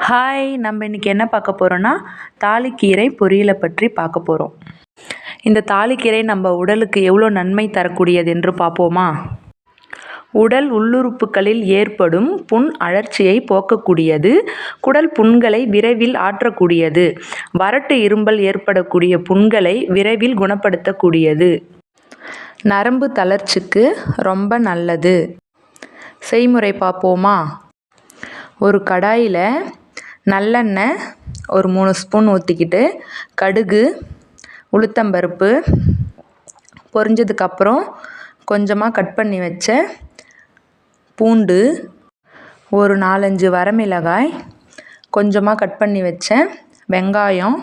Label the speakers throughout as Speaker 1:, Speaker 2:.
Speaker 1: Hi, நம்ம இன்றைக்கி என்ன பார்க்க போகிறோன்னா தாளிக்கீரை பொரியலை பற்றி பார்க்க போகிறோம். இந்த தாளிக்கீரை நம்ம உடலுக்கு எவ்வளோ நன்மை தரக்கூடியது என்று பார்ப்போமா? உடல் உள்ளுறுப்புகளில் ஏற்படும் புண் அழற்சியை போக்கக்கூடியது, குடல் புண்களை விரைவில் ஆற்றக்கூடியது, வறட்டு இரும்பல் ஏற்படக்கூடிய புண்களை விரைவில் குணப்படுத்தக்கூடியது, நரம்பு தளர்ச்சிக்கு ரொம்ப நல்லது. செய்முறை பார்ப்போமா? ஒரு கடாயில் நல்லெண்ணெய் ஒரு 3 ஸ்பூன் ஊற்றிக்கிட்டு, கடுகு, உளுத்தம்பருப்பு பொரிஞ்சதுக்கப்புறம் கொஞ்சமாக கட் பண்ணி வச்ச பூண்டு, ஒரு 4-5 வரமிளகாய், கொஞ்சமாக கட் பண்ணி வச்ச வெங்காயம்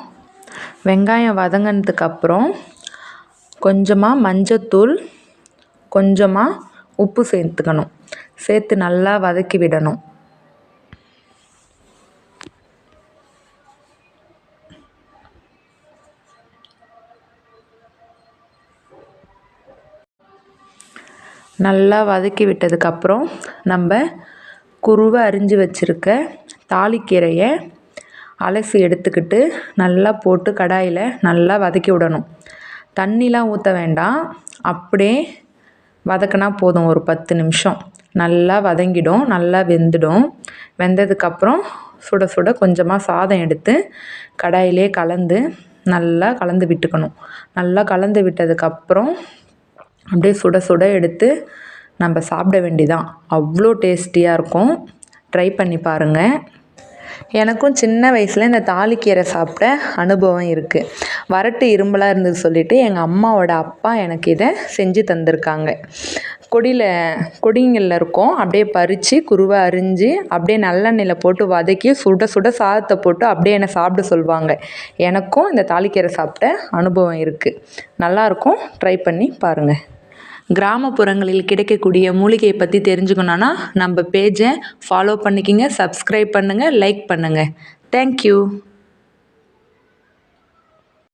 Speaker 1: வதங்கினதுக்கப்புறம் கொஞ்சமாக மஞ்சத்தூள், கொஞ்சமாக உப்பு சேர்த்துக்கணும். சேர்த்து நல்லா வதக்கி விடணும். நல்லா வதக்கி விட்டதுக்கப்புறம் நம்ம குருவை அரிஞ்சு வச்சுருக்க தாளிக்கீரையை அலசி எடுத்துக்கிட்டு நல்லா போட்டு கடாயில் நல்லா வதக்கி விடணும். தண்ணிலாம் ஊற்ற வேண்டாம், அப்படியே வதக்கினா போதும். ஒரு 10 நிமிஷம் நல்லா வதங்கிடும், நல்லா வெந்துடும். வெந்ததுக்கப்புறம் சுட சுட கொஞ்சமாக சாதம் எடுத்து கடாயிலே நல்லா கலந்து விட்டுக்கணும். நல்லா கலந்து விட்டதுக்கப்புறம் அப்படியே சுட சுட எடுத்து நம்ம சாப்பிட வேண்டியதான். அவ்வளோ டேஸ்டியாக இருக்கும். ட்ரை பண்ணி பாருங்கள். எனக்கும் சின்ன வயசில் இந்த தாளிக்கீரை சாப்பிட்ட அனுபவம் இருக்குது. வறட்டு இரும்பலாக இருந்தது சொல்லிவிட்டு எங்கள் அம்மாவோட அப்பா எனக்கு இதை செஞ்சு தந்திருக்காங்க. கொடிங்களில் இருக்கும், அப்படியே பறித்து குருவை அரிஞ்சு அப்படியே நல்லெண்ணெயில் போட்டு வதக்கி சுட சுட சாதத்தை போட்டு அப்படியே என்னை சாப்பிட சொல்லுவாங்க. எனக்கும் இந்த தாளிக்கீரை சாப்பிட்ட அனுபவம் இருக்குது. நல்லாயிருக்கும். ட்ரை பண்ணி பாருங்கள். கிராமப்புறங்களில் கிடைக்கக்கூடிய மூலிகையை பற்றி தெரிஞ்சுக்கணுன்னா நம்ம பேஜை ஃபாலோ பண்ணிக்கிங்க, சப்ஸ்கிரைப் பண்ணுங்கள், லைக் பண்ணுங்கள். தேங்க்யூ.